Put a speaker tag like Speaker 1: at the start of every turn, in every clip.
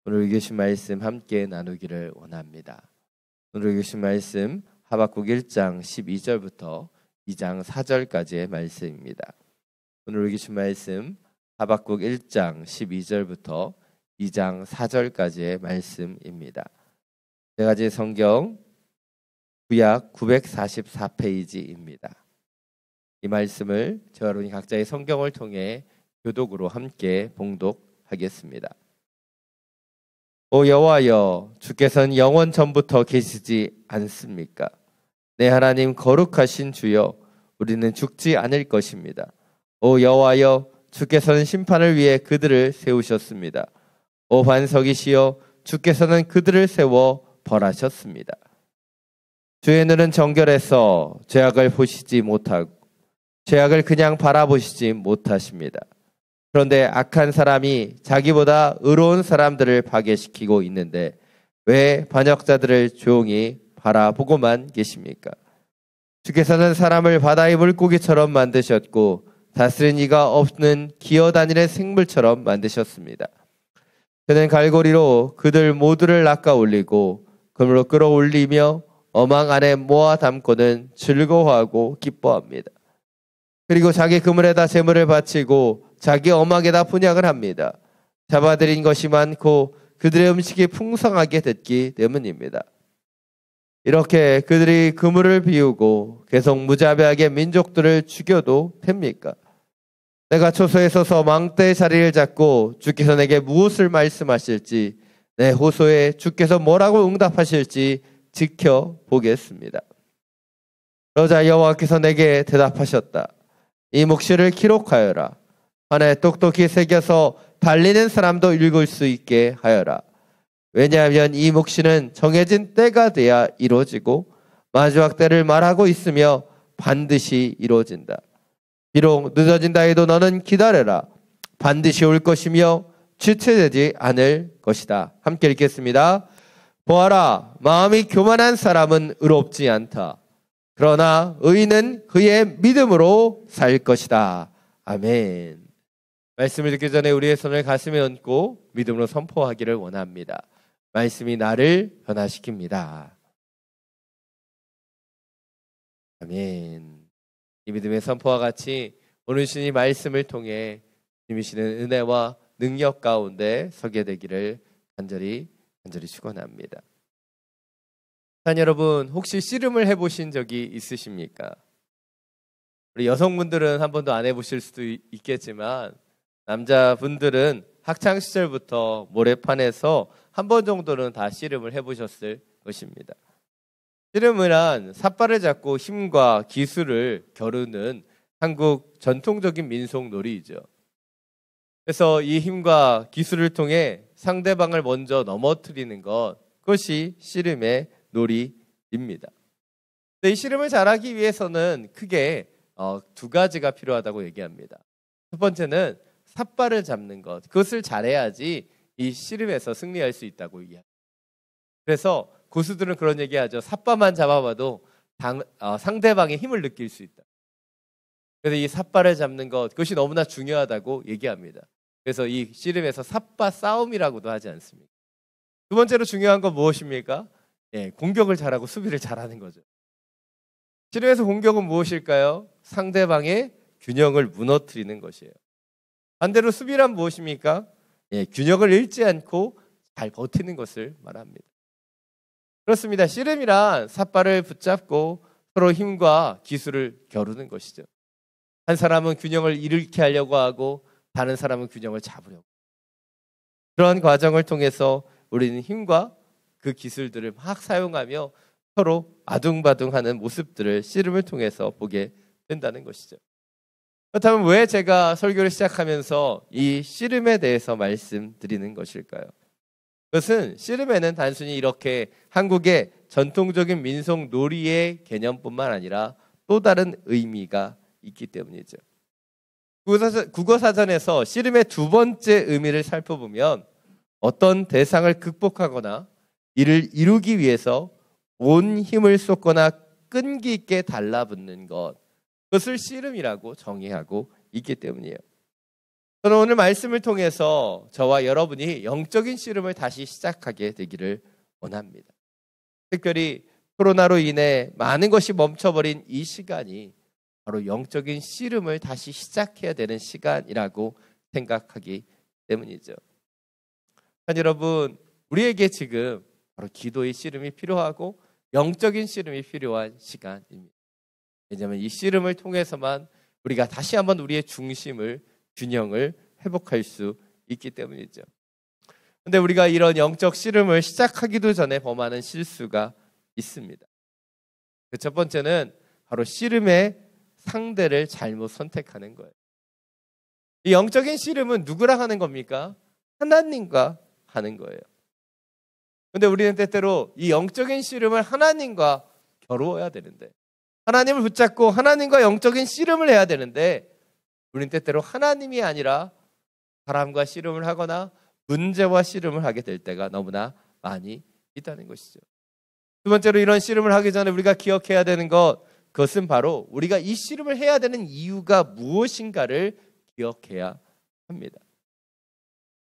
Speaker 1: 오늘 읽으신 말씀 함께 나누기를 원합니다. 오늘 읽으신 말씀 하박국 1장 12절부터 2장 4절까지의 말씀입니다. 오늘 읽으신 말씀 하박국 1장 12절부터 2장 4절까지의 말씀입니다. 네 가지 성경 구약 944페이지입니다. 이 말씀을 저와 여러분이 각자의 성경을 통해 교독으로 함께 봉독하겠습니다. 오 여호와여, 주께서는 영원 전부터 계시지 않습니까? 내 하나님 거룩하신 주여, 우리는 죽지 않을 것입니다. 오 여호와여, 주께서는 심판을 위해 그들을 세우셨습니다. 오 반석이시여, 주께서는 그들을 세워 벌하셨습니다. 주의 눈은 정결해서 죄악을 보시지 못하고 죄악을 그냥 바라보시지 못하십니다. 그런데 악한 사람이 자기보다 의로운 사람들을 파괴시키고 있는데 왜 반역자들을 조용히 바라보고만 계십니까? 주께서는 사람을 바다의 물고기처럼 만드셨고 다스린 이가 없는 기어다니는 생물처럼 만드셨습니다. 그는 갈고리로 그들 모두를 낚아올리고 그물로 끌어올리며 어망 안에 모아 담고는 즐거워하고 기뻐합니다. 그리고 자기 그물에다 재물을 바치고 자기 어망에다 분향을 합니다. 잡아들인 것이 많고 그들의 음식이 풍성하게 됐기 때문입니다. 이렇게 그들이 그물을 비우고 계속 무자비하게 민족들을 죽여도 됩니까? 내가 초소에 서서 망대의 자리를 잡고 주께서 내게 무엇을 말씀하실지, 내 호소에 주께서 뭐라고 응답하실지 지켜보겠습니다. 그러자 여호와께서 내게 대답하셨다. 이 묵시를 기록하여라. 판에 똑똑히 새겨서 달리는 사람도 읽을 수 있게 하여라. 왜냐하면 이 묵시는 정해진 때가 돼야 이루어지고 마지막 때를 말하고 있으며 반드시 이루어진다. 비록 늦어진다 해도 너는 기다려라. 반드시 올 것이며 지체되지 않을 것이다. 함께 읽겠습니다. 보아라, 마음이 교만한 사람은 의롭지 않다. 그러나 의인은 그의 믿음으로 살 것이다. 아멘. 말씀을 듣기 전에 우리의 손을 가슴에 얹고 믿음으로 선포하기를 원합니다. 말씀이 나를 변화시킵니다. 아멘. 이 믿음의 선포와 같이 오늘 주님 말씀을 통해 주님이시는 은혜와 능력 가운데 서게 되기를 간절히 축원합니다. 자, 여러분, 혹시 씨름을 해보신 적이 있으십니까? 우리 여성분들은 한 번도 안 해보실 수도 있겠지만 남자분들은 학창 시절부터 모래판에서 한 번 정도는 다 씨름을 해보셨을 것입니다. 씨름이란 삿발을 잡고 힘과 기술을 겨루는 한국 전통적인 민속 놀이이죠. 그래서 이 힘과 기술을 통해 상대방을 먼저 넘어뜨리는 것, 그것이 씨름의 놀이입니다. 이 씨름을 잘하기 위해서는 크게 두 가지가 필요하다고 얘기합니다. 첫 번째는 삿발을 잡는 것, 그것을 잘해야지 이 씨름에서 승리할 수 있다고 얘기합니다. 그래서 고수들은 그런 얘기하죠. 삿발만 잡아봐도 상대방의 힘을 느낄 수 있다. 그래서 이 삿발을 잡는 것, 그것이 너무나 중요하다고 얘기합니다. 그래서 이 씨름에서 삿발 싸움이라고도 하지 않습니까? 두 번째로 중요한 건 무엇입니까? 공격을 잘하고 수비를 잘하는 거죠. 씨름에서 공격은 무엇일까요? 상대방의 균형을 무너뜨리는 것이에요. 반대로 수비란 무엇입니까? 균형을 잃지 않고 잘 버티는 것을 말합니다. 그렇습니다. 씨름이란 삿발을 붙잡고 서로 힘과 기술을 겨루는 것이죠. 한 사람은 균형을 잃게 하려고 하고 다른 사람은 균형을 잡으려고. 그런 과정을 통해서 우리는 힘과 그 기술들을 막 사용하며 서로 아둥바둥하는 모습들을 씨름을 통해서 보게 된다는 것이죠. 그렇다면 왜 제가 설교를 시작하면서 이 씨름에 대해서 말씀드리는 것일까요? 그것은 씨름에는 단순히 이렇게 한국의 전통적인 민속 놀이의 개념뿐만 아니라 또 다른 의미가 있기 때문이죠. 국어사전에서 씨름의 두 번째 의미를 살펴보면 어떤 대상을 극복하거나 이를 이루기 위해서 온 힘을 쏟거나 끈기 있게 달라붙는 것, 그것을 씨름이라고 정의하고 있기 때문이에요. 저는 오늘 말씀을 통해서 저와 여러분이 영적인 씨름을 다시 시작하게 되기를 원합니다. 특별히 코로나로 인해 많은 것이 멈춰버린 이 시간이 바로 영적인 씨름을 다시 시작해야 되는 시간이라고 생각하기 때문이죠. 여러분, 우리에게 지금 바로 기도의 씨름이 필요하고 영적인 씨름이 필요한 시간입니다. 왜냐하면 이 씨름을 통해서만 우리가 다시 한번 우리의 중심을, 균형을 회복할 수 있기 때문이죠. 그런데 우리가 이런 영적 씨름을 시작하기도 전에 범하는 실수가 있습니다. 그 첫 번째는 바로 씨름의 상대를 잘못 선택하는 거예요. 이 영적인 씨름은 누구랑 하는 겁니까? 하나님과 하는 거예요. 그런데 우리는 때때로 이 영적인 씨름을 하나님과 겨루어야 되는데, 하나님을 붙잡고 하나님과 영적인 씨름을 해야 되는데, 우리는 때때로 하나님이 아니라 사람과 씨름을 하거나 문제와 씨름을 하게 될 때가 너무나 많이 있다는 것이죠. 두 번째로, 이런 씨름을 하기 전에 우리가 기억해야 되는 것, 그것은 바로 우리가 이 씨름을 해야 되는 이유가 무엇인가를 기억해야 합니다.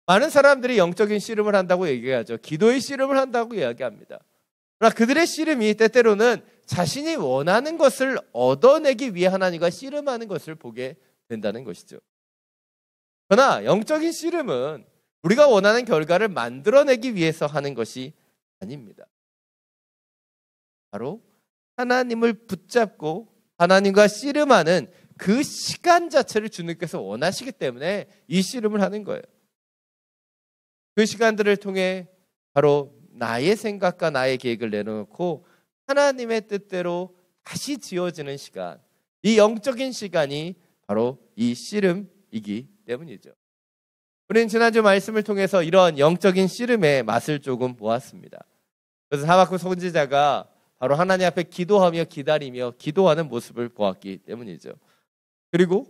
Speaker 1: 많은 사람들이 영적인 씨름을 한다고 얘기하죠. 기도의 씨름을 한다고 이야기합니다. 그러나 그들의 씨름이 때때로는 자신이 원하는 것을 얻어내기 위해 하나님과 씨름하는 것을 보게 된다는 것이죠. 그러나 영적인 씨름은 우리가 원하는 결과를 만들어내기 위해서 하는 것이 아닙니다. 바로 하나님을 붙잡고 하나님과 씨름하는 그 시간 자체를 주님께서 원하시기 때문에 이 씨름을 하는 거예요. 그 시간들을 통해 바로 나의 생각과 나의 계획을 내려놓고 하나님의 뜻대로 다시 지어지는 시간, 이 영적인 시간이 바로 이 씨름이기 때문이죠. 우리는 지난주 말씀을 통해서 이런 영적인 씨름의 맛을 조금 보았습니다. 그래서 하박국 선지자가 바로 하나님 앞에 기도하며 기다리며 기도하는 모습을 보았기 때문이죠. 그리고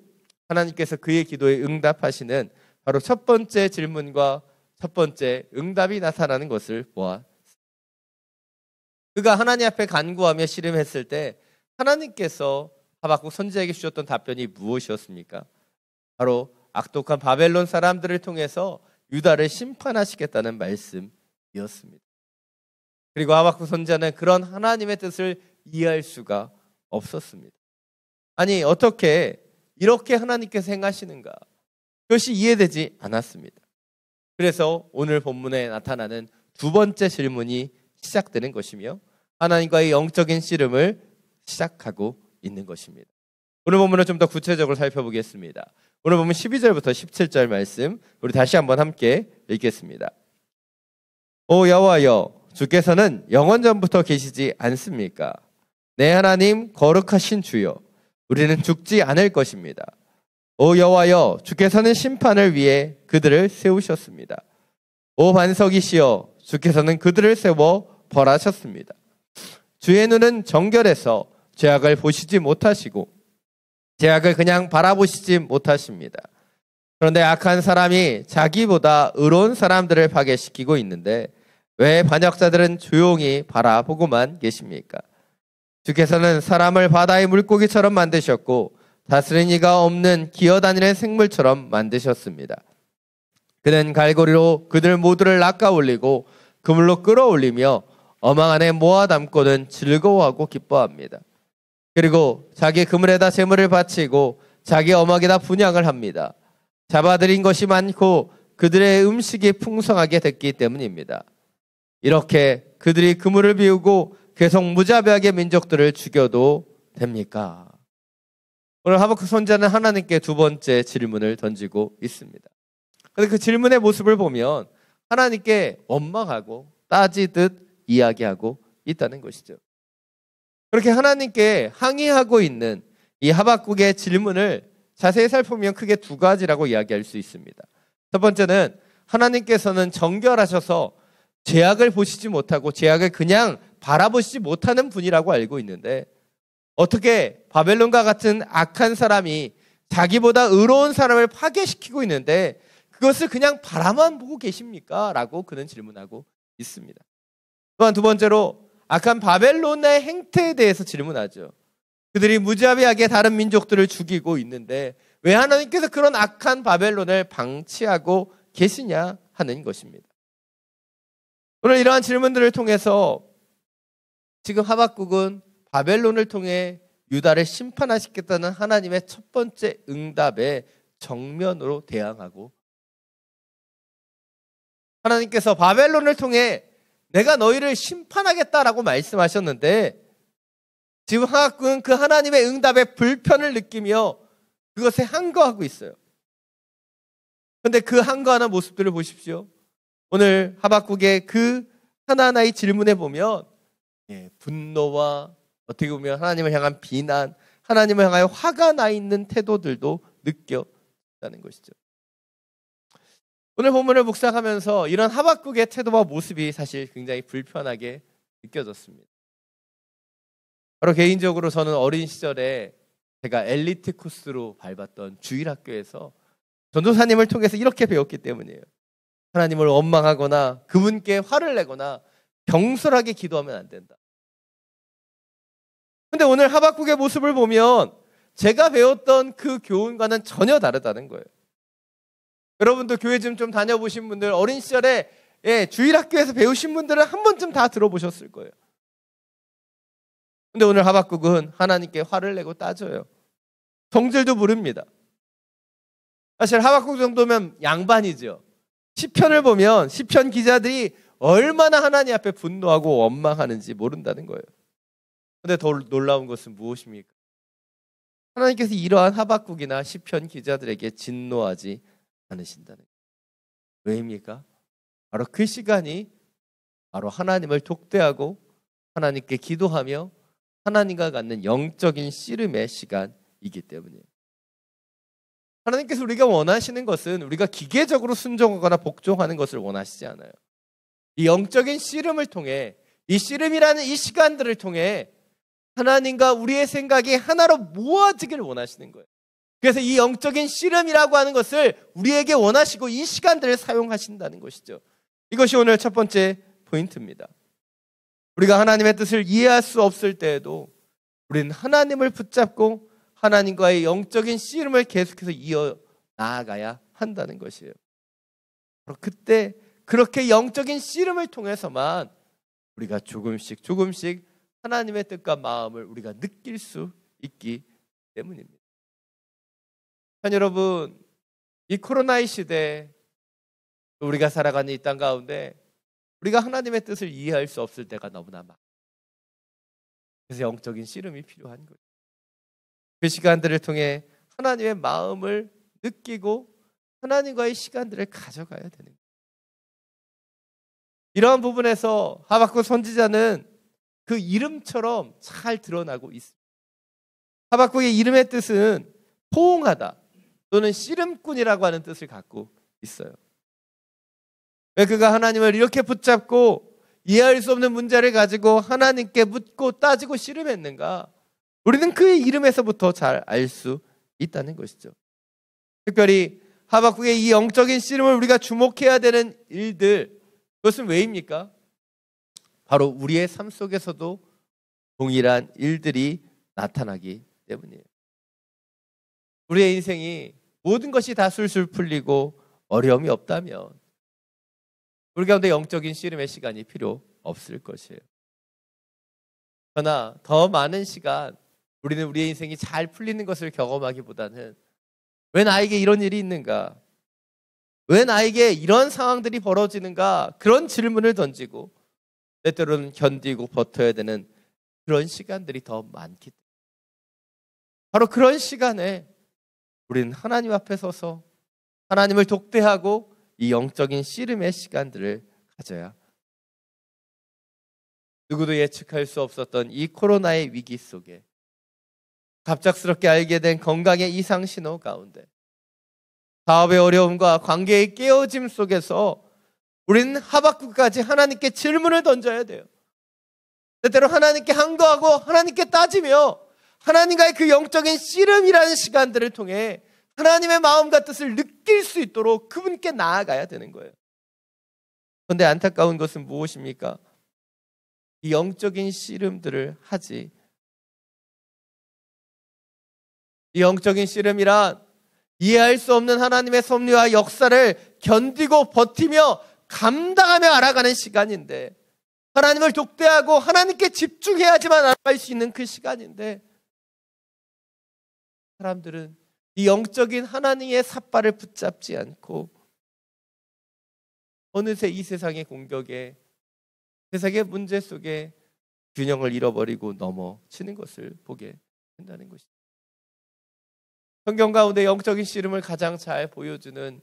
Speaker 1: 하나님께서 그의 기도에 응답하시는 바로 첫 번째 질문과 첫 번째 응답이 나타나는 것을 보았습니다. 그가 하나님 앞에 간구하며 씨름했을 때 하나님께서 하박국 선지자에게 주셨던 답변이 무엇이었습니까? 바로 악독한 바벨론 사람들을 통해서 유다를 심판하시겠다는 말씀이었습니다. 그리고 하박국 선지자는 그런 하나님의 뜻을 이해할 수가 없었습니다. 아니, 어떻게 이렇게 하나님께서 행하시는가? 그것이 이해되지 않았습니다. 그래서 오늘 본문에 나타나는 두 번째 질문이 시작되는 것이며 하나님과의 영적인 씨름을 시작하고 있는 것입니다. 오늘 본문을 좀 더 구체적으로 살펴보겠습니다. 오늘 본문 12절부터 17절 말씀 우리 다시 한번 함께 읽겠습니다. 오 여호와여, 주께서는 영원전부터 계시지 않습니까? 내 하나님 거룩하신 주여, 우리는 죽지 않을 것입니다. 오 여호와여, 주께서는 심판을 위해 그들을 세우셨습니다. 오 반석이시여, 주께서는 그들을 세워 벌하셨습니다. 주의 눈은 정결해서 죄악을 보시지 못하시고 죄악을 그냥 바라보시지 못하십니다. 그런데 악한 사람이 자기보다 의로운 사람들을 파괴시키고 있는데 왜 반역자들은 조용히 바라보고만 계십니까? 주께서는 사람을 바다의 물고기처럼 만드셨고 다스린 이가 없는 기어다니는 생물처럼 만드셨습니다. 그는 갈고리로 그들 모두를 낚아올리고 그물로 끌어올리며 어망 안에 모아담고는 즐거워하고 기뻐합니다. 그리고 자기 그물에다 재물을 바치고 자기 어망에다 분향을 합니다. 잡아들인 것이 많고 그들의 음식이 풍성하게 됐기 때문입니다. 이렇게 그들이 그물을 비우고 계속 무자비하게 민족들을 죽여도 됩니까? 오늘 하박국 선지자는 하나님께 두 번째 질문을 던지고 있습니다. 그런데 그 질문의 모습을 보면 하나님께 원망하고 따지듯 이야기하고 있다는 것이죠. 그렇게 하나님께 항의하고 있는 이 하박국의 질문을 자세히 살펴보면 크게 두 가지라고 이야기할 수 있습니다. 첫 번째는 하나님께서는 정결하셔서 죄악을 보시지 못하고 죄악을 그냥 바라보시지 못하는 분이라고 알고 있는데 어떻게 바벨론과 같은 악한 사람이 자기보다 의로운 사람을 파괴시키고 있는데 그것을 그냥 바라만 보고 계십니까? 라고 그는 질문하고 있습니다. 또한 두 번째로 악한 바벨론의 행태에 대해서 질문하죠. 그들이 무자비하게 다른 민족들을 죽이고 있는데 왜 하나님께서 그런 악한 바벨론을 방치하고 계시냐 하는 것입니다. 오늘 이러한 질문들을 통해서 지금 하박국은 바벨론을 통해 유다를 심판하시겠다는 하나님의 첫 번째 응답에 정면으로 대항하고, 하나님께서 바벨론을 통해 내가 너희를 심판하겠다라고 말씀하셨는데 지금 하박국은 그 하나님의 응답에 불편을 느끼며 그것에 항거하고 있어요. 그런데 그 항거하는 모습들을 보십시오. 오늘 하박국의 그 하나하나의 질문에 보면 분노와 어떻게 보면 하나님을 향한 비난, 하나님을 향하여 화가 나 있는 태도들도 느껴진다는 것이죠. 오늘 본문을 묵상하면서 이런 하박국의 태도와 모습이 사실 굉장히 불편하게 느껴졌습니다. 바로 개인적으로 저는 어린 시절에 제가 엘리트 코스로 밟았던 주일학교에서 전도사님을 통해서 이렇게 배웠기 때문이에요. 하나님을 원망하거나 그분께 화를 내거나 경솔하게 기도하면 안 된다. 근데 오늘 하박국의 모습을 보면 제가 배웠던 그 교훈과는 전혀 다르다는 거예요. 여러분도 교회 좀 다녀보신 분들, 어린 시절에 주일학교에서 배우신 분들은 한 번쯤 다 들어보셨을 거예요. 근데 오늘 하박국은 하나님께 화를 내고 따져요. 성질도 부릅니다. 사실 하박국 정도면 양반이죠. 시편을 보면 시편 기자들이 얼마나 하나님 앞에 분노하고 원망하는지 모른다는 거예요. 근데 더 놀라운 것은 무엇입니까? 하나님께서 이러한 하박국이나 시편 기자들에게 진노하지 않으신다는 거예요. 왜입니까? 바로 그 시간이 바로 하나님을 독대하고 하나님께 기도하며 하나님과 갖는 영적인 씨름의 시간이기 때문이에요. 하나님께서 우리가 원하시는 것은 우리가 기계적으로 순종하거나 복종하는 것을 원하시지 않아요. 이 영적인 씨름을 통해, 이 씨름이라는 이 시간들을 통해 하나님과 우리의 생각이 하나로 모아지기를 원하시는 거예요. 그래서 이 영적인 씨름이라고 하는 것을 우리에게 원하시고 이 시간들을 사용하신다는 것이죠. 이것이 오늘 첫 번째 포인트입니다. 우리가 하나님의 뜻을 이해할 수 없을 때에도 우리는 하나님을 붙잡고 하나님과의 영적인 씨름을 계속해서 이어 나아가야 한다는 것이에요. 바로 그때 그렇게 영적인 씨름을 통해서만 우리가 조금씩 하나님의 뜻과 마음을 우리가 느낄 수 있기 때문입니다. 여러분, 이 코로나의 시대, 우리가 살아가는 이 땅 가운데 우리가 하나님의 뜻을 이해할 수 없을 때가 너무나 많아요. 그래서 영적인 씨름이 필요한 거예요. 그 시간들을 통해 하나님의 마음을 느끼고 하나님과의 시간들을 가져가야 되는 거예요. 이러한 부분에서 하박국 선지자는 그 이름처럼 잘 드러나고 있습니다. 하박국의 이름의 뜻은 포옹하다 또는 씨름꾼이라고 하는 뜻을 갖고 있어요. 왜 그가 하나님을 이렇게 붙잡고 이해할 수 없는 문제를 가지고 하나님께 묻고 따지고 씨름했는가? 우리는 그의 이름에서부터 잘 알 수 있다는 것이죠. 특별히 하박국의 이 영적인 씨름을 우리가 주목해야 되는 일들, 그것은 왜입니까? 바로 우리의 삶 속에서도 동일한 일들이 나타나기 때문이에요. 우리의 인생이 모든 것이 다 술술 풀리고 어려움이 없다면 우리 가운데 영적인 씨름의 시간이 필요 없을 것이에요. 그러나 더 많은 시간 우리는 우리의 인생이 잘 풀리는 것을 경험하기보다는 왜 나에게 이런 일이 있는가? 왜 나에게 이런 상황들이 벌어지는가? 그런 질문을 던지고 때때로는 견디고 버텨야 되는 그런 시간들이 더 많기 때문에 바로 그런 시간에 우리는 하나님 앞에 서서 하나님을 독대하고 이 영적인 씨름의 시간들을 가져야. 누구도 예측할 수 없었던 이 코로나의 위기 속에 갑작스럽게 알게 된 건강의 이상 신호 가운데 사업의 어려움과 관계의 깨어짐 속에서 우리는 하박국까지 하나님께 질문을 던져야 돼요. 때때로 하나님께 항거하고 하나님께 따지며 하나님과의 그 영적인 씨름이라는 시간들을 통해 하나님의 마음과 뜻을 느낄 수 있도록 그분께 나아가야 되는 거예요. 그런데 안타까운 것은 무엇입니까? 이 영적인 씨름들을 하지. 이 영적인 씨름이란 이해할 수 없는 하나님의 섭리와 역사를 견디고 버티며 감당하며 알아가는 시간인데, 하나님을 독대하고 하나님께 집중해야지만 알아갈 수 있는 그 시간인데, 사람들은 이 영적인 하나님의 삿발을 붙잡지 않고 어느새 이 세상의 공격에, 세상의 문제 속에 균형을 잃어버리고 넘어지는 것을 보게 된다는 것입니다. 성경 가운데 영적인 씨름을 가장 잘 보여주는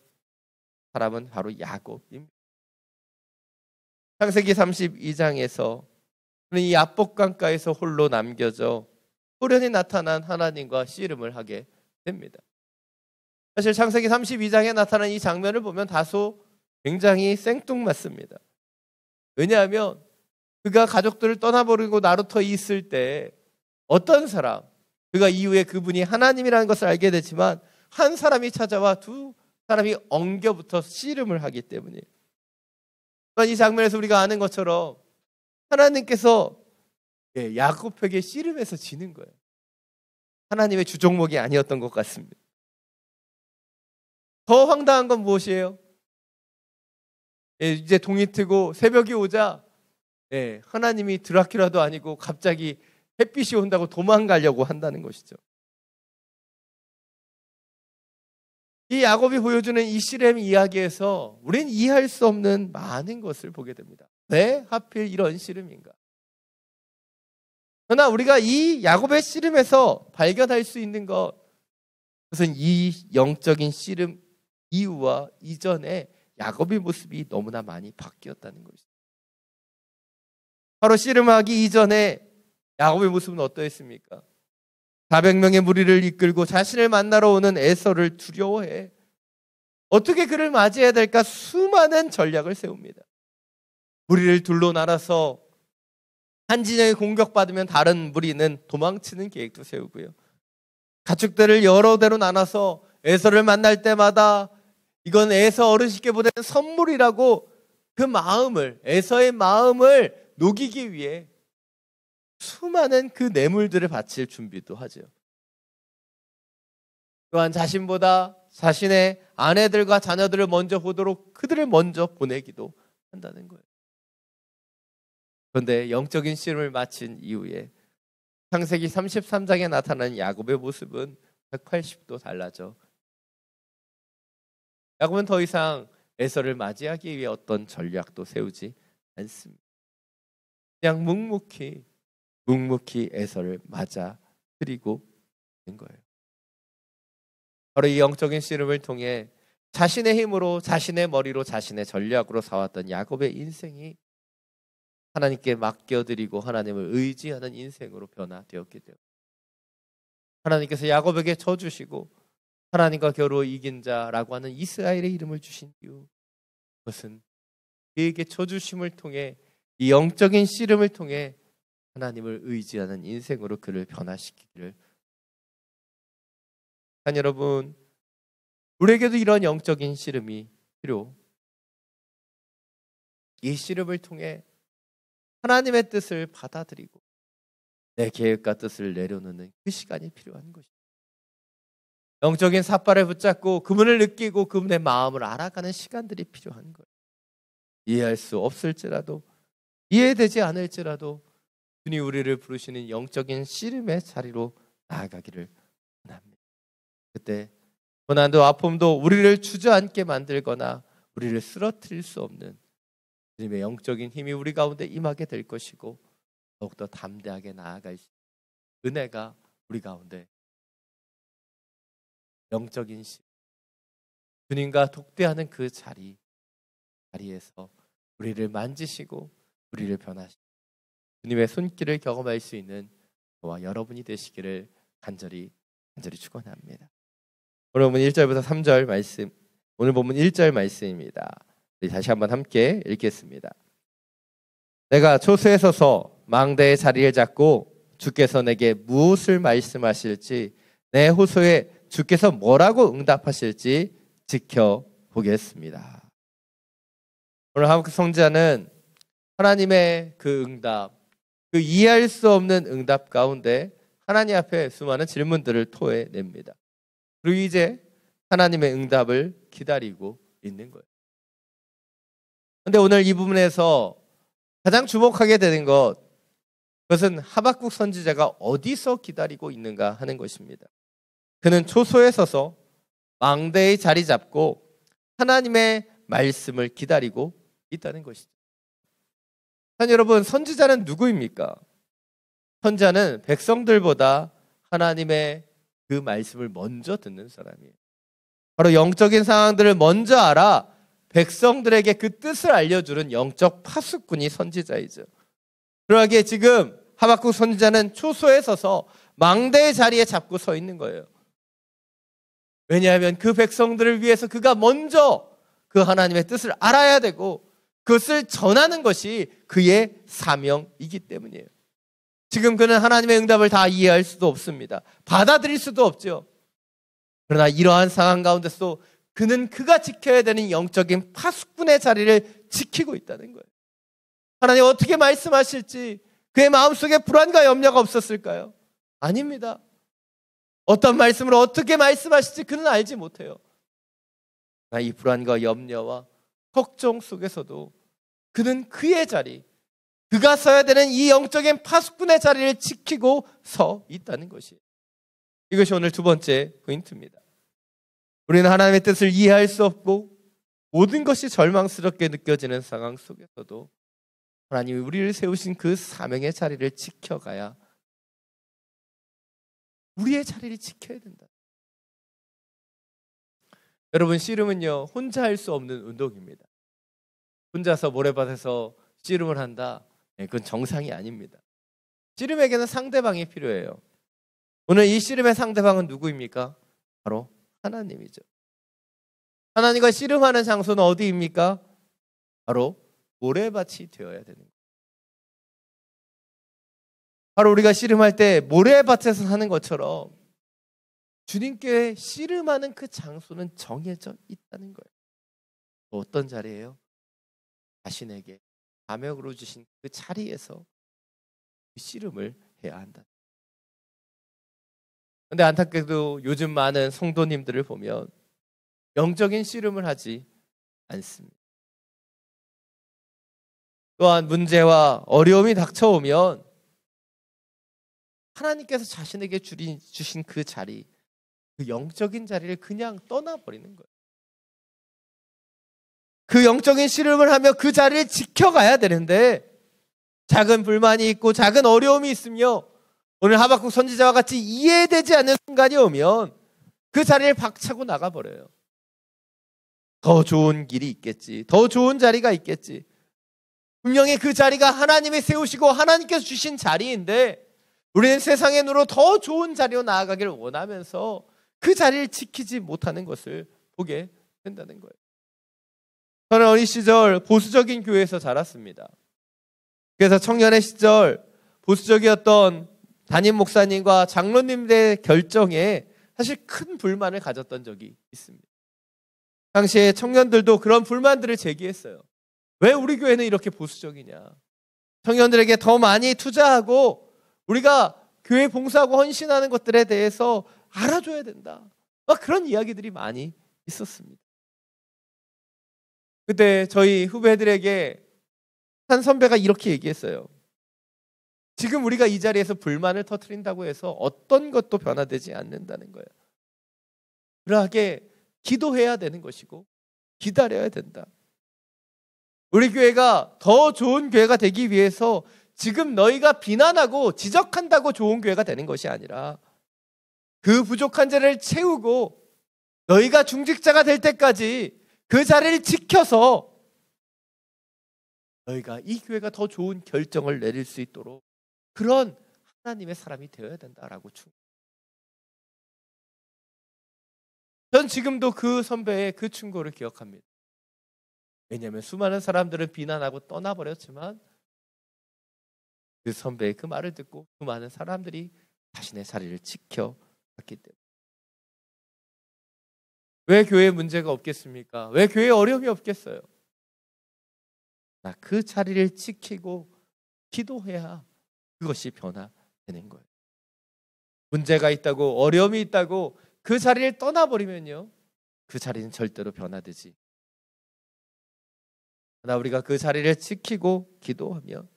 Speaker 1: 사람은 바로 야곱입니다. 창세기 32장에서 그는 이 압복강가에서 홀로 남겨져 호련히 나타난 하나님과 씨름을 하게 됩니다. 사실 창세기 32장에 나타난 이 장면을 보면 다소 굉장히 생뚱맞습니다. 왜냐하면 그가 가족들을 떠나버리고 나루터 있을 때 어떤 사람, 그가 이후에 그분이 하나님이라는 것을 알게 되지만 한 사람이 찾아와 두 사람이 엉겨붙어 씨름을 하기 때문이에요. 이 장면에서 우리가 아는 것처럼 하나님께서 야곱에게 씨름해서 지는 거예요. 하나님의 주종목이 아니었던 것 같습니다. 더 황당한 건 무엇이에요? 이제 동이 트고 새벽이 오자 하나님이 드라큘라도 아니고 갑자기 햇빛이 온다고 도망가려고 한다는 것이죠. 이 야곱이 보여주는 이 씨름 이야기에서 우리는 이해할 수 없는 많은 것을 보게 됩니다. 왜 하필 이런 씨름인가? 그러나 우리가 이 야곱의 씨름에서 발견할 수 있는 것은 이 영적인 씨름 이후와 이전에 야곱의 모습이 너무나 많이 바뀌었다는 것이죠. 바로 씨름하기 이전에 야곱의 모습은 어떠했습니까? 400명의 무리를 이끌고 자신을 만나러 오는 에서를 두려워해 어떻게 그를 맞이해야 될까 수많은 전략을 세웁니다. 무리를 둘로 나눠서 한 진영이 공격받으면 다른 무리는 도망치는 계획도 세우고요. 가축들을 여러 대로 나눠서 에서를 만날 때마다 이건 에서 어르신께 보낸 선물이라고 그 마음을, 에서의 마음을 녹이기 위해 수많은 그 뇌물들을 바칠 준비도 하죠. 또한 자신보다 자신의 아내들과 자녀들을 먼저 보도록 그들을 먼저 보내기도 한다는 거예요. 그런데 영적인 씨름을 마친 이후에 창세기 33장에 나타난 야곱의 모습은 180도 달라져. 야곱은 더 이상 에서를 맞이하기 위해 어떤 전략도 세우지 않습니다. 그냥 묵묵히 에서를 맞아들이고 있는 거예요. 바로 이 영적인 씨름을 통해 자신의 힘으로, 자신의 머리로, 자신의 전략으로 살아왔던 야곱의 인생이 하나님께 맡겨드리고 하나님을 의지하는 인생으로 변화되었기 때문에 하나님께서 야곱에게 져주시고 하나님과 겨루 이긴 자라고 하는 이스라엘의 이름을 주신 이유, 그것은 그에게 져주심을 통해 이 영적인 씨름을 통해 하나님을 의지하는 인생으로 그를 변화시키기를. 여러분, 우리에게도 이런 영적인 씨름이 이 씨름을 통해 하나님의 뜻을 받아들이고 내 계획과 뜻을 내려놓는 그 시간이 필요한 것입니다. 영적인 삿발을 붙잡고 그분을 느끼고 그분의 마음을 알아가는 시간들이 필요한 거예요. 이해할 수 없을지라도, 이해되지 않을지라도 주님 우리를 부르시는 영적인 씨름의 자리로 나아가기를 원합니다. 그때 고난도 아픔도 우리를 주저앉게 만들거나 우리를 쓰러뜨릴 수 없는 주님의 영적인 힘이 우리 가운데 임하게 될 것이고 더욱더 담대하게 나아갈 은혜가 우리 가운데 영적인 주님과 독대하는 그 자리에서 우리를 만지시고 우리를 변화시키고 주님의 손길을 경험할 수 있는 저와 여러분이 되시기를 간절히 축원합니다. 오늘 본문 1절부터 3절 말씀, 오늘 본문 1절 말씀입니다. 다시 한번 함께 읽겠습니다. 내가 초소에 서서 망대의 자리를 잡고 주께서 내게 무엇을 말씀하실지 내 호소에 주께서 뭐라고 응답하실지 지켜보겠습니다. 오늘 한국 성자는 하나님의 그 응답, 그 이해할 수 없는 응답 가운데 하나님 앞에 수많은 질문들을 토해냅니다. 그리고 이제 하나님의 응답을 기다리고 있는 거예요. 그런데 오늘 이 부분에서 가장 주목하게 되는 그것은 하박국 선지자가 어디서 기다리고 있는가 하는 것입니다. 그는 초소에 서서 망대에 자리 잡고 하나님의 말씀을 기다리고 있다는 것이죠. 여러분, 선지자는 누구입니까? 선지자는 백성들보다 하나님의 그 말씀을 먼저 듣는 사람이에요. 바로 영적인 상황들을 먼저 알아 백성들에게 그 뜻을 알려주는 영적 파수꾼이 선지자이죠. 그러기에 지금 하박국 선지자는 초소에 서서 망대의 자리에 잡고 서 있는 거예요. 왜냐하면 그 백성들을 위해서 그가 먼저 그 하나님의 뜻을 알아야 되고 그것을 전하는 것이 그의 사명이기 때문이에요. 지금 그는 하나님의 응답을 다 이해할 수도 없습니다. 받아들일 수도 없죠. 그러나 이러한 상황 가운데서 그는 그가 지켜야 되는 영적인 파수꾼의 자리를 지키고 있다는 거예요. 하나님 어떻게 말씀하실지 그의 마음속에 불안과 염려가 없었을까요? 아닙니다. 어떤 말씀을 어떻게 말씀하실지 그는 알지 못해요. 이 불안과 염려와 걱정 속에서도 그는 그의 자리, 그가 서야 되는 이 영적인 파수꾼의 자리를 지키고 서 있다는 것이에요. 이것이 오늘 두 번째 포인트입니다. 우리는 하나님의 뜻을 이해할 수 없고 모든 것이 절망스럽게 느껴지는 상황 속에서도 하나님이 우리를 세우신 그 사명의 자리를 지켜가야 우리의 자리를 지켜야 된다. 여러분, 씨름은요 혼자 할 수 없는 운동입니다. 혼자서 모래밭에서 씨름을 한다? 그건 정상이 아닙니다. 씨름에게는 상대방이 필요해요. 오늘 이 씨름의 상대방은 누구입니까? 바로 하나님이죠. 하나님과 씨름하는 장소는 어디입니까? 바로 모래밭이 되어야 되는 거예요. 바로 우리가 씨름할 때 모래밭에서 사는 것처럼 주님께 씨름하는 그 장소는 정해져 있다는 거예요. 어떤 자리예요? 자신에게 사명으로 주신 그 자리에서 그 씨름을 해야 한다. 그런데 안타깝게도 요즘 많은 성도님들을 보면 영적인 씨름을 하지 않습니다. 또한 문제와 어려움이 닥쳐오면 하나님께서 자신에게 주신 그 자리, 그 영적인 자리를 그냥 떠나버리는 거예요. 그 영적인 씨름을 하며 그 자리를 지켜가야 되는데 작은 불만이 있고 작은 어려움이 있으며 오늘 하박국 선지자와 같이 이해되지 않는 순간이 오면 그 자리를 박차고 나가버려요. 더 좋은 길이 있겠지. 더 좋은 자리가 있겠지. 분명히 그 자리가 하나님이 세우시고 하나님께서 주신 자리인데 우리는 세상의 눈으로 더 좋은 자리로 나아가기를 원하면서 그 자리를 지키지 못하는 것을 보게 된다는 거예요. 저는 어린 시절 보수적인 교회에서 자랐습니다. 그래서 청년의 시절 보수적이었던 담임 목사님과 장로님들의 결정에 사실 큰 불만을 가졌던 적이 있습니다. 당시에 청년들도 그런 불만들을 제기했어요. 왜 우리 교회는 이렇게 보수적이냐? 청년들에게 더 많이 투자하고 우리가 교회 봉사하고 헌신하는 것들에 대해서 알아줘야 된다. 그런 이야기들이 많이 있었습니다. 그때 저희 후배들에게 한 선배가 이렇게 얘기했어요. 지금 우리가 이 자리에서 불만을 터뜨린다고 해서 어떤 것도 변화되지 않는다는 거예요. 그러하게 기도해야 되는 것이고 기다려야 된다. 우리 교회가 더 좋은 교회가 되기 위해서 지금 너희가 비난하고 지적한다고 좋은 교회가 되는 것이 아니라 그 부족한 자리를 채우고 너희가 중직자가 될 때까지 그 자리를 지켜서 너희가 이 교회가 더 좋은 결정을 내릴 수 있도록 그런 하나님의 사람이 되어야 된다라고 전 지금도 그 선배의 그 충고를 기억합니다. 왜냐하면 수많은 사람들은 비난하고 떠나버렸지만 그 선배의 그 말을 듣고 수많은 사람들이 자신의 자리를 지켜갔기 때문에. 왜 교회에 문제가 없겠습니까? 왜 교회에 어려움이 없겠어요? 그 자리를 지키고 기도해야 그것이 변화되는 거예요. 문제가 있다고 어려움이 있다고 그 자리를 떠나버리면요 그 자리는 절대로 변화되지. 그러나 우리가 그 자리를 지키고 기도하며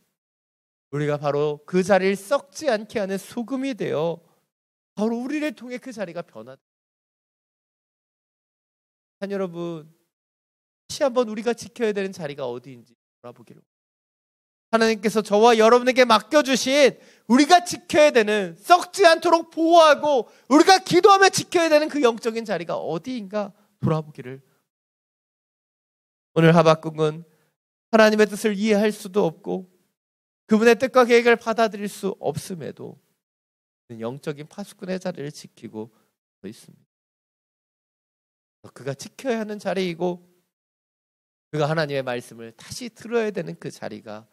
Speaker 1: 우리가 바로 그 자리를 썩지 않게 하는 소금이 되어 바로 우리를 통해 그 자리가 변화됩니다. 여러분, 다시 한번 우리가 지켜야 되는 자리가 어디인지 돌아보기로. 하나님께서 저와 여러분에게 맡겨주신 우리가 지켜야 되는, 썩지 않도록 보호하고 우리가 기도하며 지켜야 되는 그 영적인 자리가 어디인가 돌아보기를. 오늘 하박국은 하나님의 뜻을 이해할 수도 없고 그분의 뜻과 계획을 받아들일 수 없음에도 영적인 파수꾼의 자리를 지키고 서 있습니다. 그가 지켜야 하는 자리이고 그가 하나님의 말씀을 다시 들어야 되는 그 자리가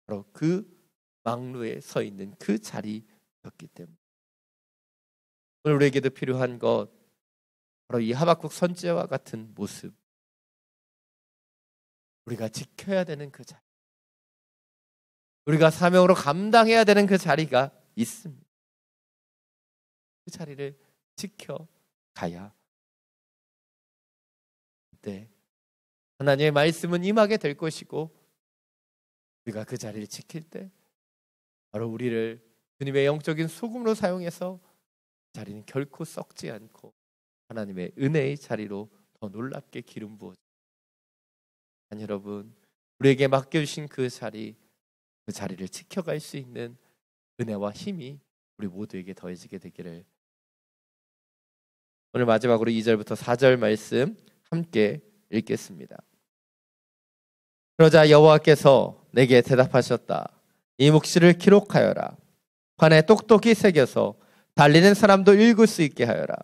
Speaker 1: 바로 그 망루에 서 있는 그 자리였기 때문에 오늘 우리에게도 필요한 것 바로 이 하박국 선지자와 같은 모습, 우리가 지켜야 되는 그 자리, 우리가 사명으로 감당해야 되는 그 자리가 있습니다. 그 자리를 지켜가야 네, 하나님의 말씀은 임하게 될 것이고 우리가 그 자리를 지킬 때 바로 우리를 주님의 영적인 소금으로 사용해서 그 자리는 결코 썩지 않고 하나님의 은혜의 자리로 더 놀랍게 기름 부어줍니다. 여러분, 우리에게 맡겨주신 그 자리를 지켜갈 수 있는 은혜와 힘이 우리 모두에게 더해지게 되기를. 오늘 마지막으로 2절부터 4절 말씀 함께 읽겠습니다. 그러자 여호와께서 내게 대답하셨다. 이 묵시를 기록하여라. 판에 똑똑히 새겨서 달리는 사람도 읽을 수 있게 하여라.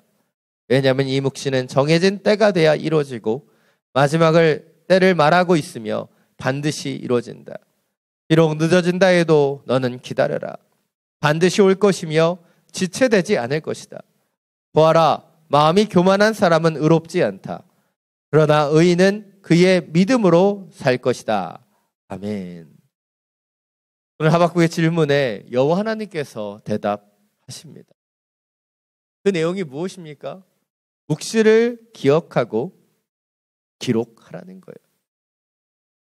Speaker 1: 왜냐하면 이 묵시는 정해진 때가 돼야 이루어지고 마지막을 때를 말하고 있으며 반드시 이루어진다. 비록 늦어진다 해도 너는 기다려라. 반드시 올 것이며 지체되지 않을 것이다. 보아라, 마음이 교만한 사람은 의롭지 않다. 그러나 의인은 그의 믿음으로 살 것이다. 아멘. 오늘 하박국의 질문에 여호와 하나님께서 대답하십니다. 그 내용이 무엇입니까? 묵시를 기억하고 기록하라는 거예요.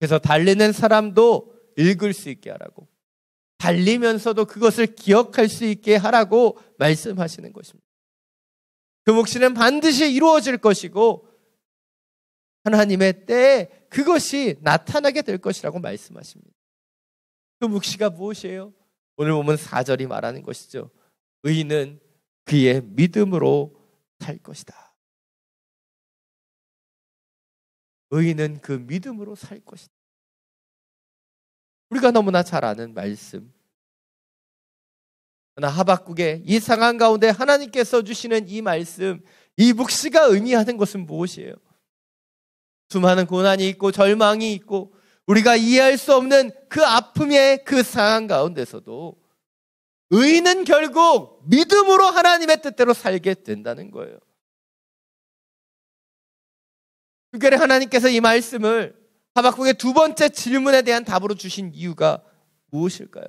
Speaker 1: 그래서 달리는 사람도 읽을 수 있게 하라고, 달리면서도 그것을 기억할 수 있게 하라고 말씀하시는 것입니다. 그 묵시는 반드시 이루어질 것이고 하나님의 때에 그것이 나타나게 될 것이라고 말씀하십니다. 그 묵시가 무엇이에요? 오늘 보면 4절이 말하는 것이죠. 의인은 그의 믿음으로 살 것이다. 의인은 그 믿음으로 살 것이다. 우리가 너무나 잘 아는 말씀. 그러나 하박국의 이 상황 가운데 하나님께서 주시는 이 말씀, 이 묵시가 의미하는 것은 무엇이에요? 수많은 고난이 있고 절망이 있고 우리가 이해할 수 없는 그 아픔의 그 상황 가운데서도 의인은 결국 믿음으로 하나님의 뜻대로 살게 된다는 거예요. 특별히 하나님께서 이 말씀을 하박국의 두 번째 질문에 대한 답으로 주신 이유가 무엇일까요?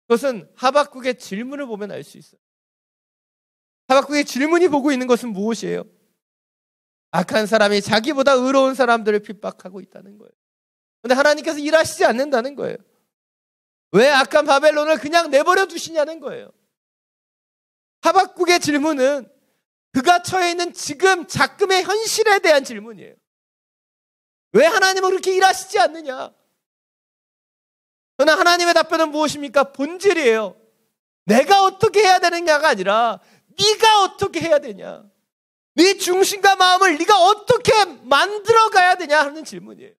Speaker 1: 그것은 하박국의 질문을 보면 알 수 있어요. 하박국의 질문이 보고 있는 것은 무엇이에요? 악한 사람이 자기보다 의로운 사람들을 핍박하고 있다는 거예요. 그런데 하나님께서 일하시지 않는다는 거예요. 왜 악한 바벨론을 그냥 내버려 두시냐는 거예요. 하박국의 질문은 그가 처해 있는 지금 작금의 현실에 대한 질문이에요. 왜 하나님은 그렇게 일하시지 않느냐? 그러나 하나님의 답변은 무엇입니까? 본질이에요. 내가 어떻게 해야 되느냐가 아니라 네가 어떻게 해야 되냐, 네 중심과 마음을 네가 어떻게 만들어가야 되냐 하는 질문이에요.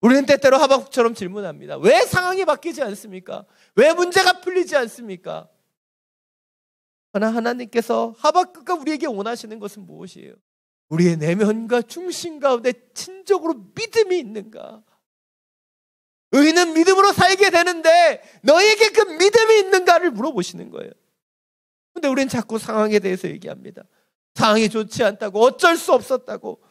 Speaker 1: 우리는 때때로 하박국처럼 질문합니다. 왜 상황이 바뀌지 않습니까? 왜 문제가 풀리지 않습니까? 그러나 하나님께서 하박국과 우리에게 원하시는 것은 무엇이에요? 우리의 내면과 중심 가운데 진정으로 믿음이 있는가? 의인은 믿음으로 살게 되는데 너에게 그 믿음이 있는가를 물어보시는 거예요. 그런데 우리는 자꾸 상황에 대해서 얘기합니다. 상황이 좋지 않다고, 어쩔 수 없었다고.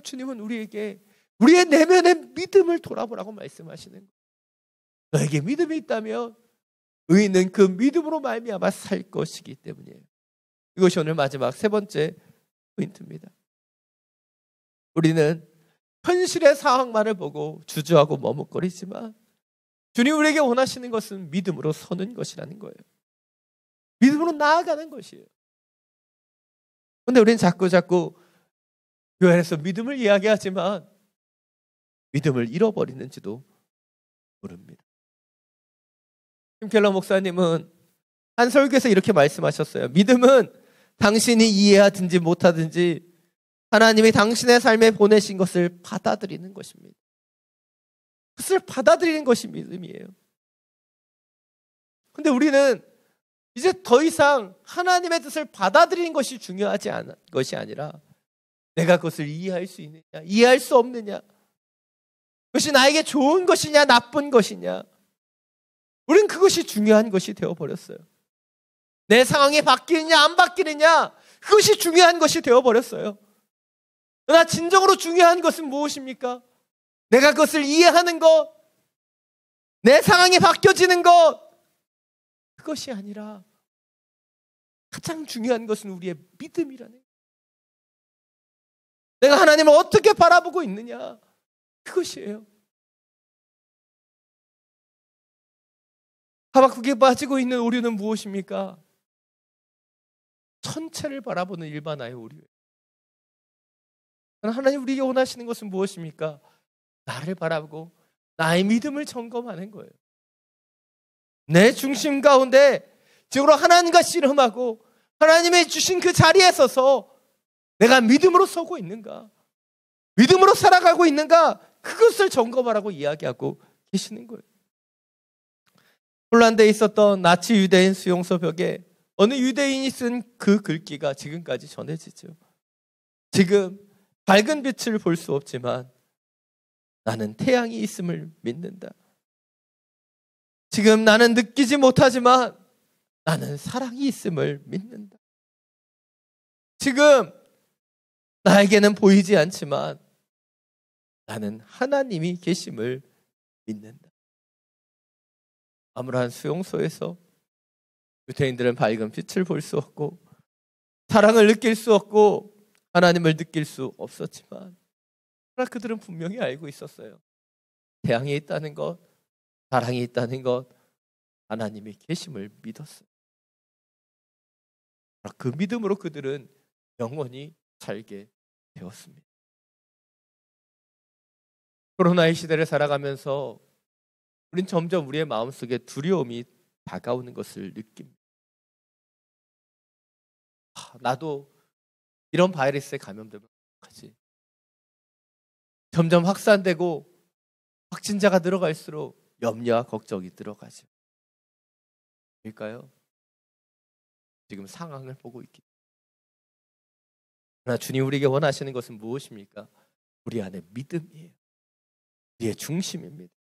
Speaker 1: 주님은 우리에게 우리의 내면의 믿음을 돌아보라고 말씀하시는 거예요. 너에게 믿음이 있다면 의인은 그 믿음으로 말미암아 살 것이기 때문이에요. 이것이 오늘 마지막 세 번째 포인트입니다. 우리는 현실의 상황만을 보고 주저하고 머뭇거리지만 주님 우리에게 원하시는 것은 믿음으로 서는 것이라는 거예요. 믿음으로 나아가는 것이에요. 그런데 우리는 자꾸 교회 안에서 믿음을 이야기하지만 믿음을 잃어버리는지도 모릅니다. 팀켈러 목사님은 한 설교에서 이렇게 말씀하셨어요. 믿음은 당신이 이해하든지 못하든지 하나님이 당신의 삶에 보내신 것을 받아들이는 것입니다. 그것을 받아들이는 것이 믿음이에요. 그런데 우리는 이제 더 이상 하나님의 뜻을 받아들이는 것이 중요하지 않은 것이 아니라 내가 그것을 이해할 수 있느냐, 이해할 수 없느냐, 그것이 나에게 좋은 것이냐, 나쁜 것이냐, 우리는 그것이 중요한 것이 되어버렸어요. 내 상황이 바뀌느냐, 안 바뀌느냐, 그것이 중요한 것이 되어버렸어요. 그러나 진정으로 중요한 것은 무엇입니까? 내가 그것을 이해하는 것, 내 상황이 바뀌어지는 것, 그것이 아니라 가장 중요한 것은 우리의 믿음이라는 거예요. 내가 하나님을 어떻게 바라보고 있느냐, 그것이에요. 하박국에 빠지고 있는 오류는 무엇입니까? 천체를 바라보는 일반화의 오류예요. 하나님 우리에게 원하시는 것은 무엇입니까? 나를 바라보고 나의 믿음을 점검하는 거예요. 내 중심 가운데 지금으로 하나님과 씨름하고 하나님의 주신 그 자리에 서서 내가 믿음으로 서고 있는가, 믿음으로 살아가고 있는가, 그것을 점검하라고 이야기하고 계시는 거예요. 폴란드에 있었던 나치 유대인 수용소 벽에 어느 유대인이 쓴 그 글귀가 지금까지 전해지죠. 지금 밝은 빛을 볼 수 없지만 나는 태양이 있음을 믿는다. 지금 나는 느끼지 못하지만 나는 사랑이 있음을 믿는다. 지금 나에게는 보이지 않지만 나는 하나님이 계심을 믿는다. 아무런 수용소에서 유대인들은 밝은 빛을 볼 수 없고 사랑을 느낄 수 없고 하나님을 느낄 수 없었지만 그러나 그들은 분명히 알고 있었어요. 태양이 있다는 것, 사랑이 있다는 것, 하나님의 계심을 믿었어요. 그 믿음으로 그들은 영원히 살게 되었습니다. 코로나의 시대를 살아가면서 우린 점점 우리의 마음속에 두려움이 다가오는 것을 느낍니다. 나도 이런 바이러스에 감염되면 어떡하지? 점점 확산되고 확진자가 늘어갈수록 염려와 걱정이 들어가죠. 왜일까요? 지금 상황을 보고 있기 때문에. 그러나 주님 우리에게 원하시는 것은 무엇입니까? 우리 안에 믿음이에요. 우리의 중심입니다.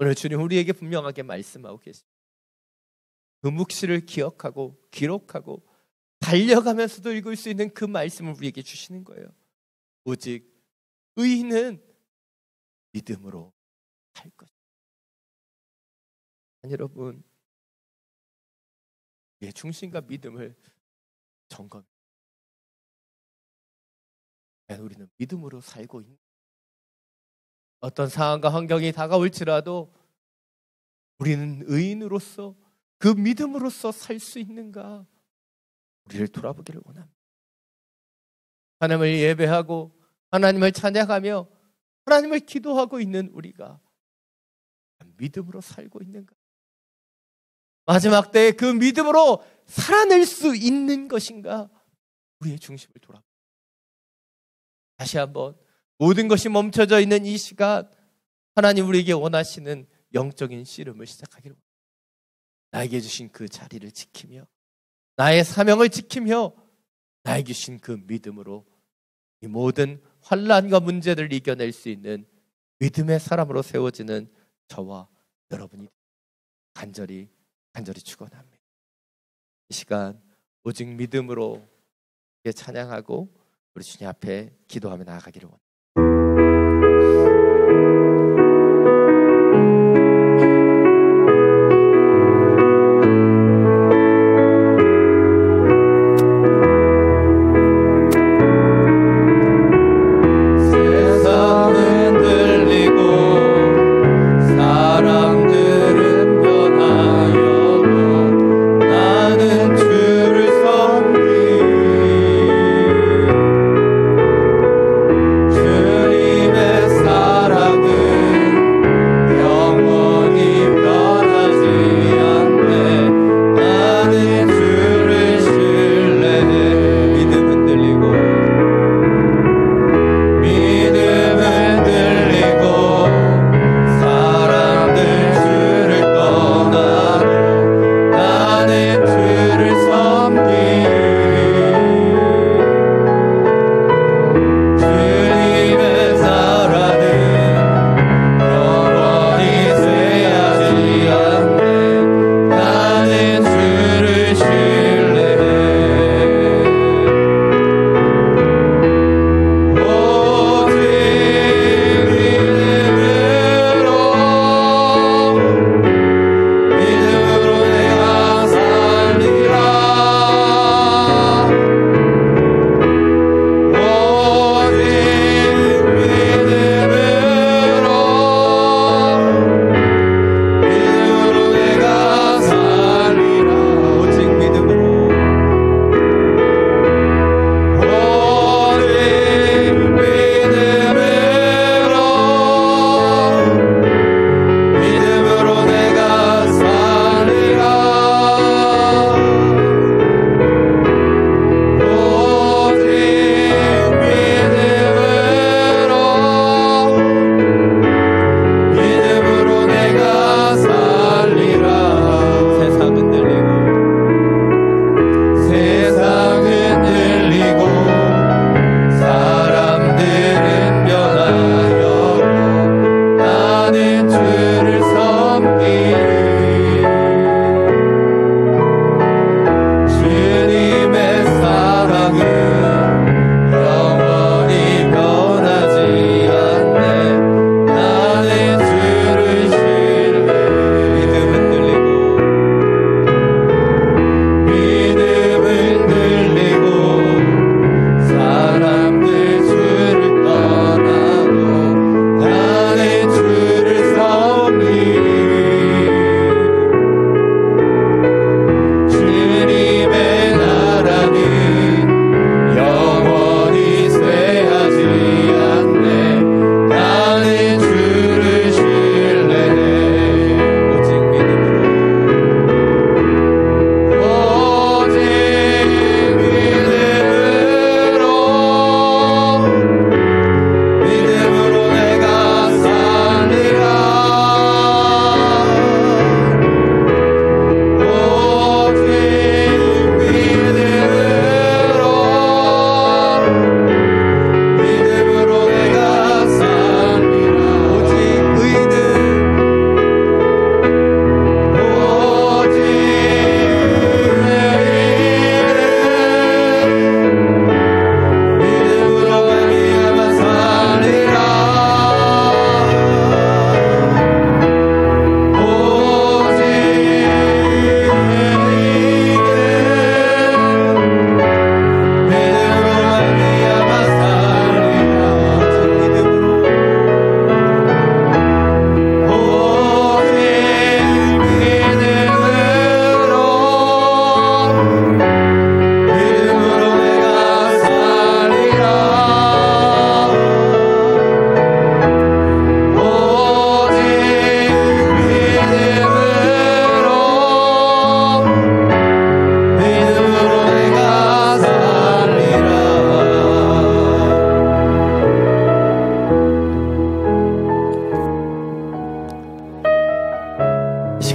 Speaker 1: 오늘 주님 우리에게 분명하게 말씀하고 계십니다. 그 묵시를 기억하고 기록하고 달려가면서도 읽을 수 있는 그 말씀을 우리에게 주시는 거예요. 오직 의인은 믿음으로 살 것입니다. 여러분, 우리의 중심과 믿음을 점검해. 우리는 믿음으로 살고 있는, 어떤 상황과 환경이 다가올지라도 우리는 의인으로서 그 믿음으로서 살 수 있는가, 우리를 돌아보기를 원합니다. 하나님을 예배하고 하나님을 찬양하며 하나님을 기도하고 있는 우리가 믿음으로 살고 있는가? 마지막 때에 그 믿음으로 살아낼 수 있는 것인가? 우리의 중심을 돌아봅니다. 다시 한번 모든 것이 멈춰져 있는 이 시간, 하나님 우리에게 원하시는 영적인 씨름을 시작하기를 원합니다. 나에게 주신 그 자리를 지키며 나의 사명을 지키며 나에게 주신 그 믿음으로 이 모든 환난과 문제들을 이겨낼 수 있는 믿음의 사람으로 세워지는 저와 여러분이 간절히 축원합니다. 이 시간 오직 믿음으로 찬양하고 우리 주님 앞에 기도하며 나아가기를 원합니다.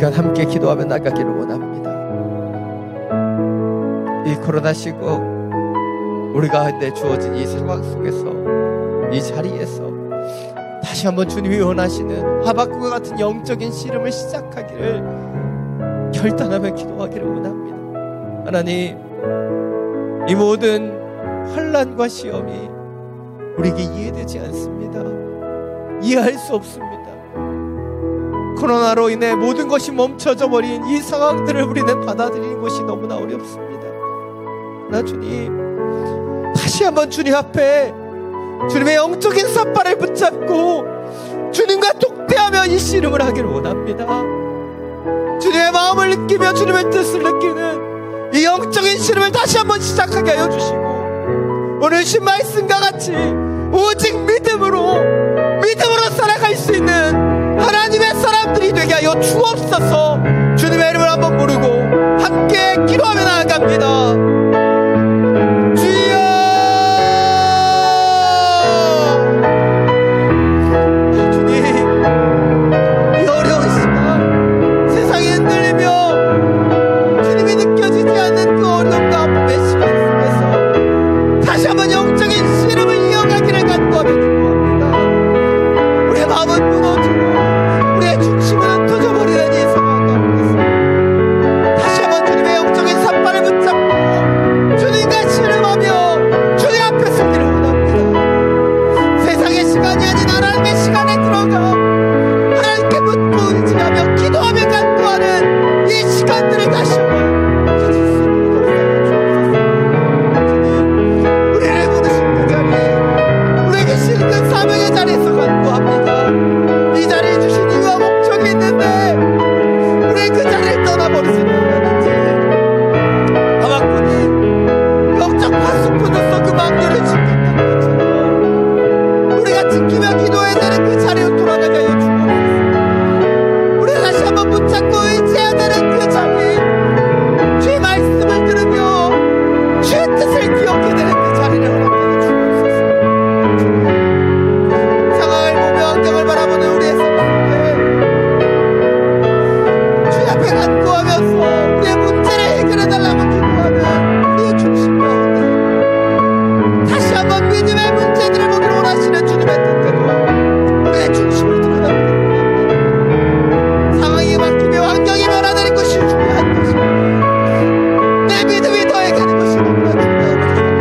Speaker 1: 시간 함께 기도하며 나가기를 원합니다. 이 코로나19 우리가 주어진 이 상황 속에서, 이 자리에서 다시 한번 주님이 원하시는 하박국과 같은 영적인 씨름을 시작하기를 결단하며 기도하기를 원합니다. 하나님, 이 모든 환난과 시험이 우리에게 이해되지 않습니다. 이해할 수 없습니다. 코로나로 인해 모든 것이 멈춰져 버린 이 상황들을 우리는 받아들이는 것이 너무나 어렵습니다. 그러나 주님, 다시 한번 주님 앞에 주님의 영적인 삿발을 붙잡고 주님과 독대하며 이 씨름을 하기를 원합니다. 주님의 마음을 느끼며 주님의 뜻을 느끼는 이 영적인 씨름을 다시 한번 시작하게 하여 주시고, 오늘 신 말씀과 같이 오직 믿음으로 살아갈 수 있는 하나님의 사람들이 되게 하여 주옵소서. 주님의 이름을 한번 부르고 함께 기도하며 나아갑니다. 주여, 주님, 이 어려운 시간, 세상이 흔들리며 주님이 느껴지지 않는 그 어려움과 아픔의 시간 속에서 다시 한번 영적인 씨름을 이어가기를 간구하며 기도합니다. 우리의 마음은 무너지고 우리의 중심은 흩어져 버리는 이 상황 가운데서 다시 한번 주님의 영적인 삿발을 붙잡고 주님과 씨름하며 주님 앞에 서기를 원합니다. 세상의 시간이 아닌 하나님의 시간에 들어가 하나님께 묻고 의지하며 기도하며 간구하는 이 시간들을 다시 한번 가질 수 있는 주님, 우리를 부르신 그 자리, 우리에게 주신 그 사명의 자리에서 간구합니다. 이 자리에 주신 이유와 목적이 있는데 우리 그 자리를 떠나버리지 않았는지, 하박국이 영적 파수꾼으로서 그 망대를 지킨다는 것처럼 우리가 지키며 기도해야 되는 그 자리로 돌아가게 하여 주옵소서. 우리 다시 한번 붙잡고 의지해야 되는 그 자리, 주의 말씀을 들으며 주의 뜻을 기억해야 되는 그 자리를 허락하여 주옵소서. 상황을 보며 환경을 바라보는 우리의 삶인데 주의 앞에 간구하면서 우리의 문제를 해결해달라고 기도하는 우리의 중심 가운데 다시 한번 믿음의 문제들을 보기를 원하시는 주님의 뜻대로 우리의 중심을 드러나게 합니다. 상황이 바뀌며 환경이 변화되는 것이 중요한 것입니다. 내 믿음이 더해가는 것이 너무나 중요한 것입니다.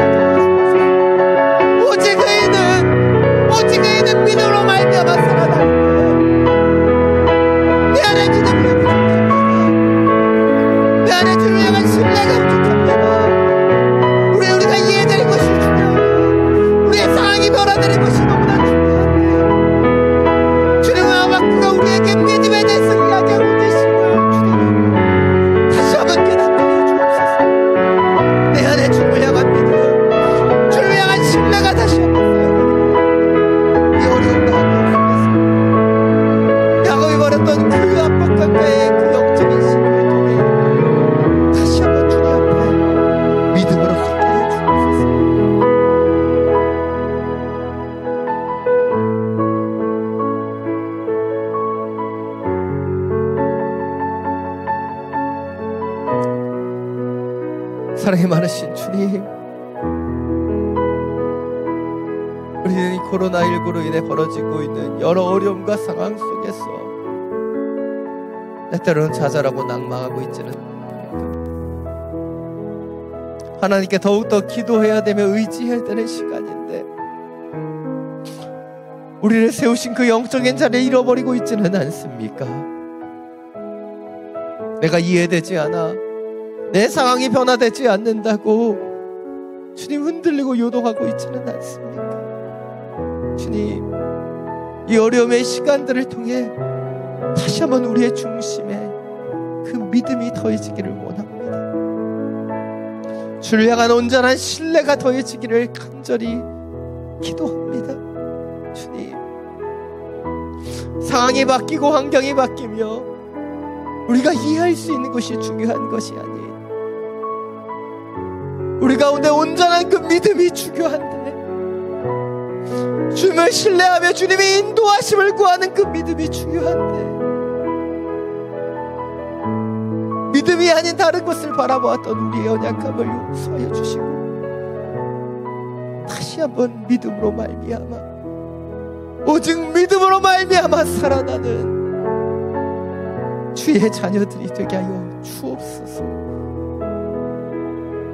Speaker 1: 오직 의인은 믿음으로 말미암아 살아나는데 내 안에 믿음이 부족합니다. 내 안에 주를 향한 신뢰가 부족합니다. 우리가 이해되는 것이 중요하고 우리의 상황이 변화되는 것이 너무나 중요한데 주님의 하박국가 우리에게 믿음에 대해서 이야기하고 계심을 주님 다시 한번 깨닫게 하여 주옵소서. 내 안에 주님을 향한 믿음, 주님을 향한 신뢰가 다시 한번 쌓여가는 이 어려운 가운데 속에서 야곱이 버렸던 그 압박감과의 그 영적인 신뢰를 통해 다시 한번 주님 앞에 믿음으로 서게 하여 주옵소서. 사랑이 많으신 주님, 우리는 이 코로나19로 인해 벌어지고 있는 여러 어려움과 상황 속에서 때때로는 좌절하고 낭망하고 있지는 하나님께 더욱더 기도해야 되며 의지해야 되는 시간인데 우리를 세우신 그 영적인 자리에 잃어버리고 있지는 않습니까? 내가 이해되지 않아, 내 상황이 변화되지 않는다고 주님 흔들리고 요동하고 있지는 않습니까? 주님, 이 어려움의 시간들을 통해 다시 한번 우리의 중심에 그 믿음이 더해지기를 원합니다. 주를 향한 온전한 신뢰가 더해지기를 간절히 기도합니다. 주님, 상황이 바뀌고 환경이 바뀌며 우리가 이해할 수 있는 것이 중요한 것이 아닌 우리 가운데 온전한 그 믿음이 중요한데, 주님을 신뢰하며 주님의 인도하심을 구하는 그 믿음이 중요한데 하나님이 아닌 다른 것을 바라보았던 우리의 연약함을 용서하여 주시고 다시 한번 믿음으로 말미암아, 오직 믿음으로 말미암아 살아나는 주의 자녀들이 되게 하여 주옵소서.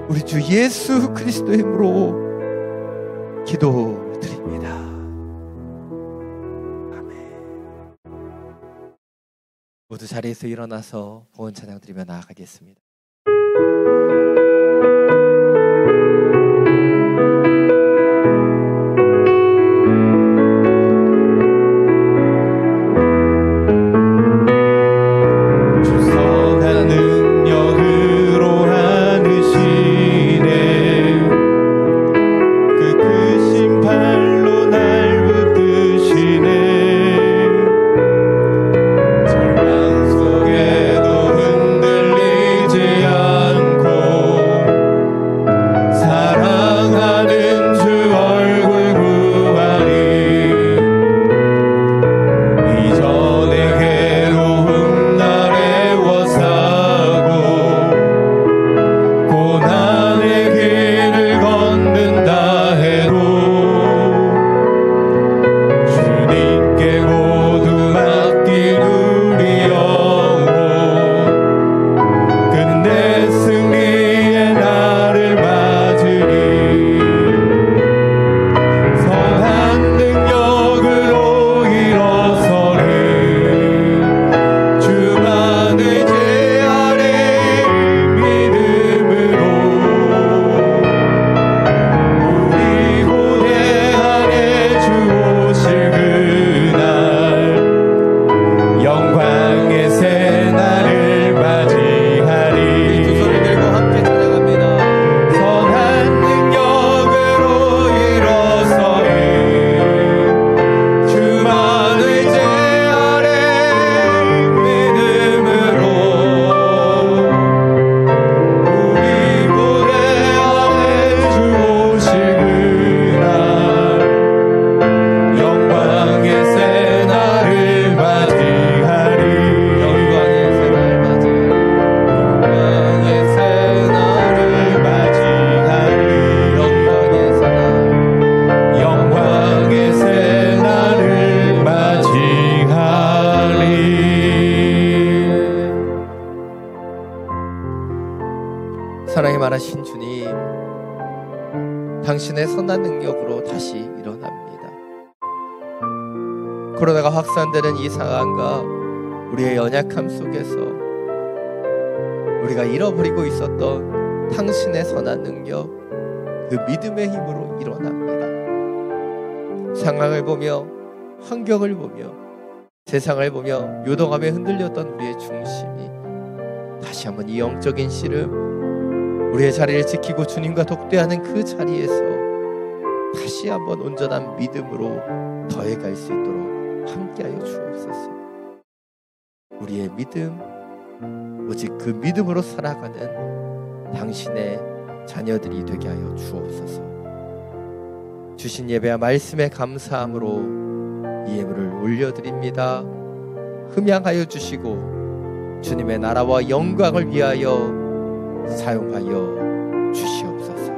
Speaker 1: 우리 주 예수 그리스도의 이름으로 기도드립니다. 아멘. 모두 자리에서 일어나서 봉헌 찬양 드리며 나아가겠습니다. 사랑이 많으신 주님, 당신의 선한 능력으로 다시 일어납니다. 코로나가 확산되는 이 상황과 우리의 연약함 속에서 우리가 잃어버리고 있었던 당신의 선한 능력, 그 믿음의 힘으로 일어납니다. 상황을 보며, 환경을 보며, 세상을 보며 요동함에 흔들렸던 우리의 중심이 다시 한번 이 영적인 씨름, 우리의 자리를 지키고 주님과 독대하는 그 자리에서 다시 한번 온전한 믿음으로 더해갈 수 있도록 함께하여 주옵소서. 우리의 믿음, 오직 그 믿음으로 살아가는 당신의 자녀들이 되게 하여 주옵소서. 주신 예배와 말씀에 감사함으로 이 예물을 올려드립니다. 흠양하여 주시고 주님의 나라와 영광을 위하여 사용하여 주시옵소서.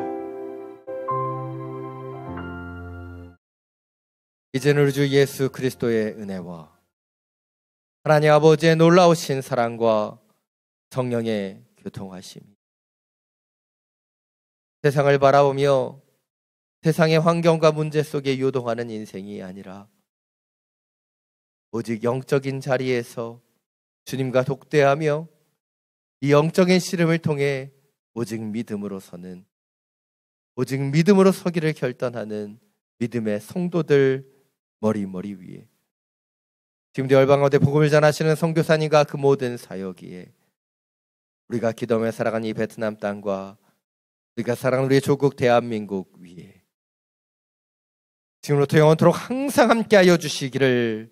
Speaker 1: 이제는 우리 주 예수 그리스도의 은혜와 하나님 아버지의 놀라우신 사랑과 성령의 교통하심, 세상을 바라보며 세상의 환경과 문제 속에 요동하는 인생이 아니라 오직 영적인 자리에서 주님과 독대하며 이 영적인 씨름을 통해 오직 믿음으로 서는, 오직 믿음으로 서기를 결단하는 믿음의 성도들 머리 위에 지금도 열방 가운데 복음을 전하시는 선교사님과 그 모든 사역이에 우리가 기도하며 살아가는 이 베트남 땅과 우리가 사랑하는 우리의 조국 대한민국 위에 지금부터 영원토록 항상 함께하여 주시기를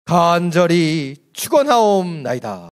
Speaker 1: 간절히 축원하옵나이다.